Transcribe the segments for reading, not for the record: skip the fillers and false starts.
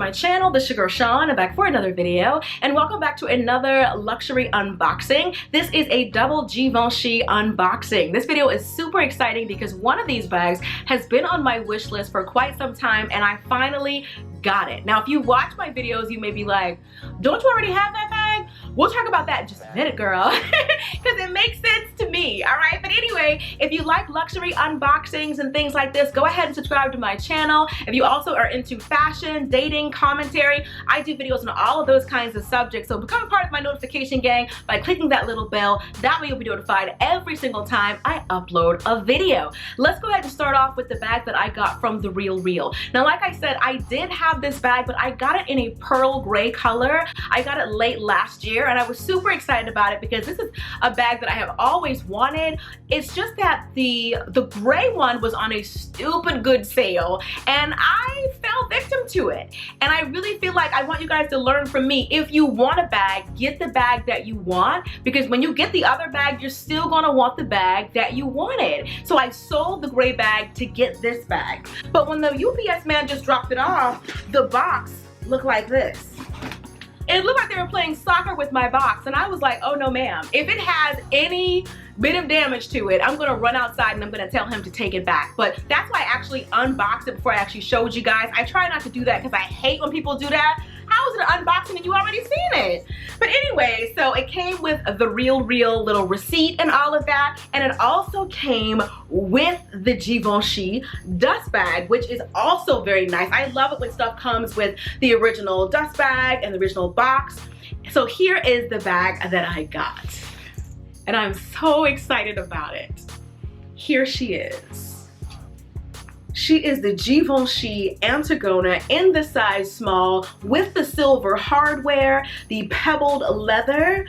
my channel. This is your girl Sean. I'm back for another video, and welcome back to another luxury unboxing. This is a double Givenchy unboxing. This video is super exciting because one of these bags has been on my wish list for quite some time, and I finally got it. Now, if you watch my videos, you may be like, don't you already have that bag? We'll talk about that in just a minute, girl, because it makes sense to me, all right? But anyway, if you like luxury unboxings and things like this, go ahead and subscribe to my channel. If you also are into fashion, dating, commentary, I do videos on all of those kinds of subjects, so become a part of my notification gang by clicking that little bell. That way you'll be notified every single time I upload a video. Let's go ahead and start off with the bag that I got from The Real Real. Now, like I said, I did have this bag, but I got it in a pearl gray color. I got it late last year, and I was super excited about it because this is a bag that I have always wanted. It's just that the gray one was on a stupid good sale, and I fell victim to it. And I really feel like I want you guys to learn from me. If you want a bag, get the bag that you want, because when you get the other bag, you're still gonna want the bag that you wanted. So I sold the gray bag to get this bag. But when the UPS man just dropped it off, the box looked like this. It looked like they were playing soccer with my box, and I was like, oh no ma'am. If it has any bit of damage to it, I'm gonna run outside and I'm gonna tell him to take it back. But that's why I actually unboxed it before I actually showed you guys. I try not to do that because I hate when people do that. How is it an unboxing and you already seen it? But anyway, so it came with The Real Real little receipt and all of that, and it also came with the Givenchy dust bag, which is also very nice. I love it when stuff comes with the original dust bag and the original box. So here is the bag that I got, and I'm so excited about it. Here she is. She is the Givenchy Antigona in the size small with the silver hardware, the pebbled leather.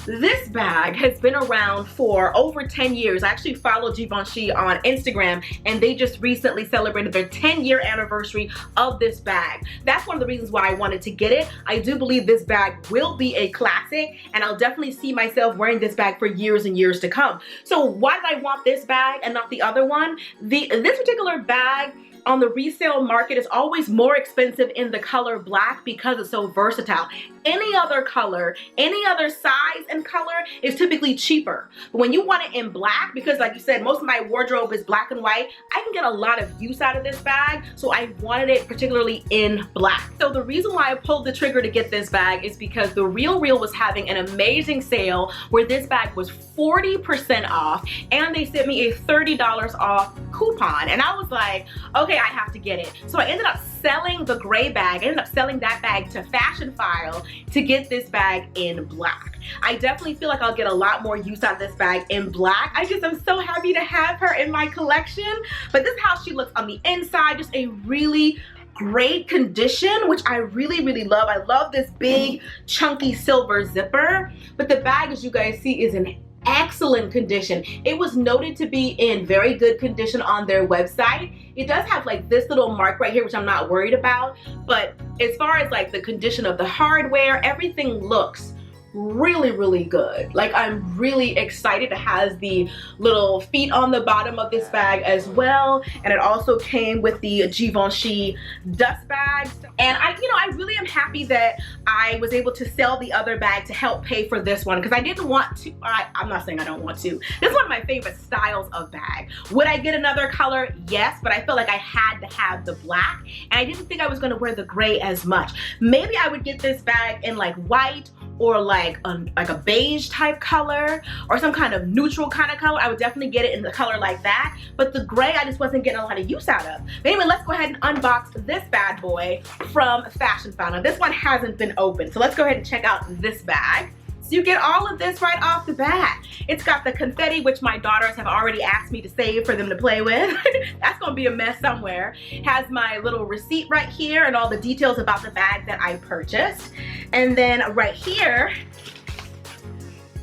This bag has been around for over 10 years. I actually follow Givenchy on Instagram, and they just recently celebrated their 10-year anniversary of this bag. That's one of the reasons why I wanted to get it. I do believe this bag will be a classic, and I'll definitely see myself wearing this bag for years and years to come. So why did I want this bag and not the other one? This particular bag on the resale market is always more expensive in the color black because it's so versatile. Any other color, any other size and color is typically cheaper. But when you want it in black, because like you said, most of my wardrobe is black and white, I can get a lot of use out of this bag, so I wanted it particularly in black. So the reason why I pulled the trigger to get this bag is because The Real Real was having an amazing sale where this bag was 40% off, and they sent me a $30 off coupon, and I was like, okay, I have to get it. So I ended up selling the gray bag. I ended up selling that bag to Fashionphile to get this bag in black. I definitely feel like I'll get a lot more use out of this bag in black. I'm so happy to have her in my collection. But this is how she looks on the inside, just a really great condition, which I really love. I love this big chunky silver zipper, but the bag, as you guys see, is in excellent condition. It was noted to be in very good condition on their website. It does have like this little mark right here, which I'm not worried about, but as far as like the condition of the hardware, everything looks really good. Like, I'm really excited. It has the little feet on the bottom of this bag as well, and it also came with the Givenchy dust bag. And I really am happy that I was able to sell the other bag to help pay for this one, because I didn't want to. I'm not saying I don't want to. This is one of my favorite styles of bag. Would I get another color? Yes, but I felt like I had to have the black, and I didn't think I was going to wear the gray as much. Maybe I would get this bag in like white, or like a beige type color, or some kind of neutral kind of color. I would definitely get it in the color like that, but the gray I just wasn't getting a lot of use out of. But anyway, let's go ahead and unbox this bad boy from Fashionphile. Now, this one hasn't been opened, so let's go ahead and check out this bag. So you get all of this right off the bat. It's got the confetti, which my daughters have already asked me to save for them to play with. That's gonna be a mess somewhere. It has my little receipt right here and all the details about the bag that I purchased. And then right here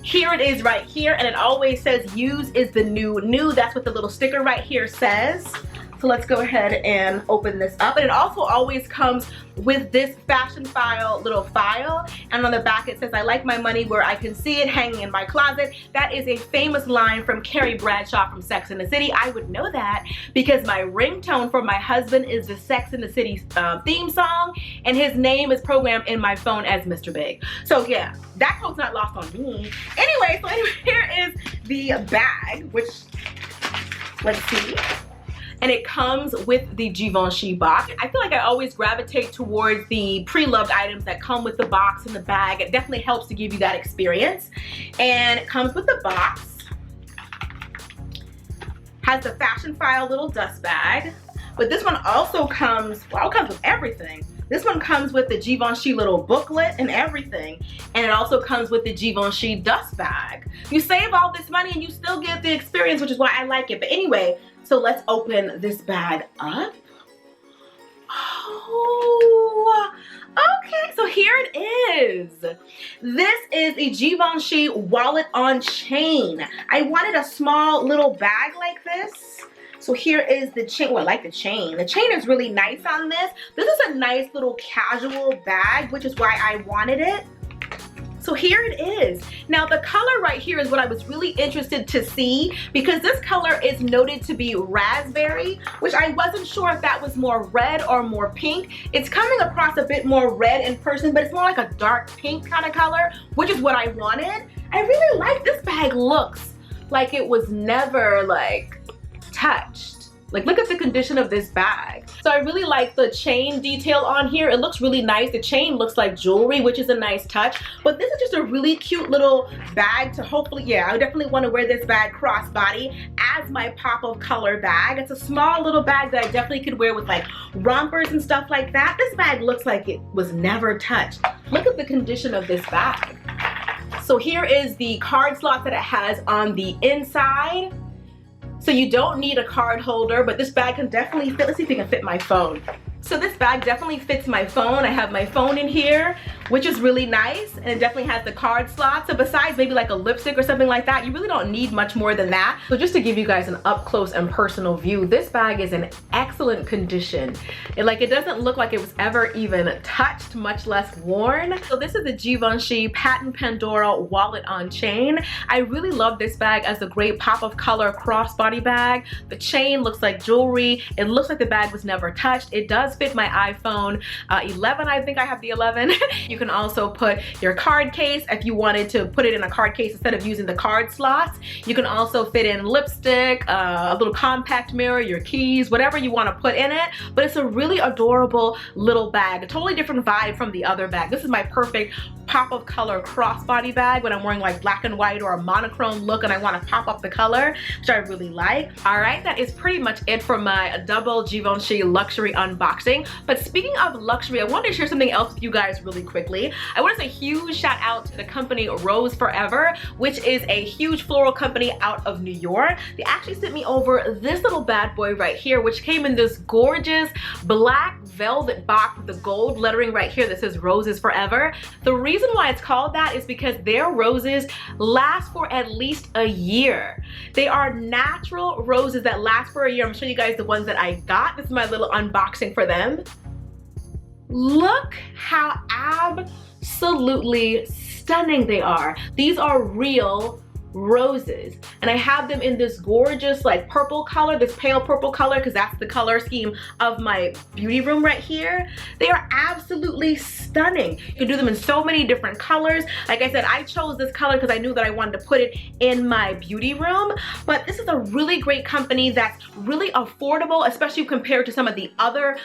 it is right here, and it always says use is the new new. That's what the little sticker right here says. So So let's go ahead and open this up. And it also always comes with this Fashionphile little file. And on the back it says, I like my money where I can see it hanging in my closet. That is a famous line from Carrie Bradshaw from Sex and the City. I would know that because my ringtone for my husband is the Sex and the City theme song. And his name is programmed in my phone as Mr. Big. So yeah, that quote's not lost on me. Anyway, so here is the bag, which, let's see. And it comes with the Givenchy box. I feel like I always gravitate towards the pre-loved items that come with the box and the bag. It definitely helps to give you that experience. And it comes with the box. Has the Fashionphile little dust bag. But this one also comes, well, it comes with everything. This one comes with the Givenchy little booklet and everything. And it also comes with the Givenchy dust bag. You save all this money and you still get the experience, which is why I like it. But anyway, so let's open this bag up. Oh, okay, so here it is. This is a Givenchy wallet on chain. I wanted a small little bag like this. So here is the chain. Well, I like the chain. The chain is really nice on this. This is a nice little casual bag, which is why I wanted it. So here it is. Now the color right here is what I was really interested to see because this color is noted to be raspberry, which I wasn't sure if that was more red or more pink. It's coming across a bit more red in person, but it's more like a dark pink kind of color, which is what I wanted. I really like this bag. Looks like it was never like touched. Like, look at the condition of this bag. So I really like the chain detail on here. It looks really nice. The chain looks like jewelry, which is a nice touch. But this is just a really cute little bag to hopefully, yeah, I definitely want to wear this bag crossbody as my pop of color bag. It's a small little bag that I definitely could wear with like rompers and stuff like that. This bag looks like it was never touched. Look at the condition of this bag. So here is the card slot that it has on the inside. So you don't need a card holder, but this bag can definitely fit. Let's see if it can fit my phone. So this bag definitely fits my phone. I have my phone in here, which is really nice, and it definitely has the card slot. So besides maybe like a lipstick or something like that, you really don't need much more than that. So just to give you guys an up close and personal view, this bag is in excellent condition. It doesn't look like it was ever even touched, much less worn. So this is the Givenchy Patent Pandora wallet on chain. I really love this bag as a great pop of color crossbody bag. The chain looks like jewelry. It looks like the bag was never touched. It does fit my iPhone 11. I think I have the 11. You can also put your card case if you wanted to put it in a card case instead of using the card slots. You can also fit in lipstick, a little compact mirror, your keys, whatever you want to put in it. But it's a really adorable little bag, a totally different vibe from the other bag. This is my perfect pop of color crossbody bag when I'm wearing like black and white or a monochrome look and I want to pop up the color, which I really like. All right, that is pretty much it for my double Givenchy luxury unboxing. But speaking of luxury, I wanted to share something else with you guys really quickly. I want to say a huge shout out to the company Rose Forever, which is a huge floral company out of New York. They actually sent me over this little bad boy right here, which came in this gorgeous black velvet box with the gold lettering right here that says Roses Forever. The reason why it's called that is because their roses last for at least a year. They are natural roses that last for a year. I'm gonna show you guys the ones that I got. This is my little unboxing for them. Look how absolutely stunning they are. These are real roses, and I have them in this gorgeous like purple color, this pale purple color, because that's the color scheme of my beauty room right here. They are absolutely stunning. You can do them in so many different colors. Like I said, I chose this color because I knew that I wanted to put it in my beauty room. But this is a really great company that's really affordable, especially compared to some of the other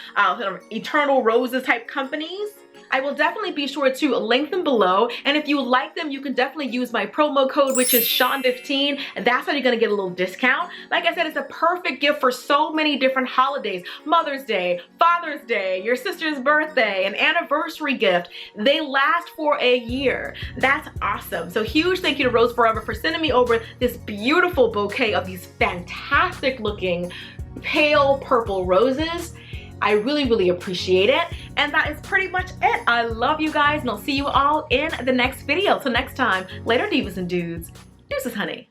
eternal roses type companies. I will definitely be sure to link them below, and if you like them, you can definitely use my promo code, which is Sean15, and that's how you're gonna get a little discount. Like I said, it's a perfect gift for so many different holidays: Mother's Day, Father's Day, your sister's birthday, an anniversary gift. They last for a year. That's awesome. So huge thank you to Rose Forever for sending me over this beautiful bouquet of these fantastic looking pale purple roses. I really, really appreciate it. And that is pretty much it. I love you guys, and I'll see you all in the next video. So next time, later divas and dudes. Deuces, honey.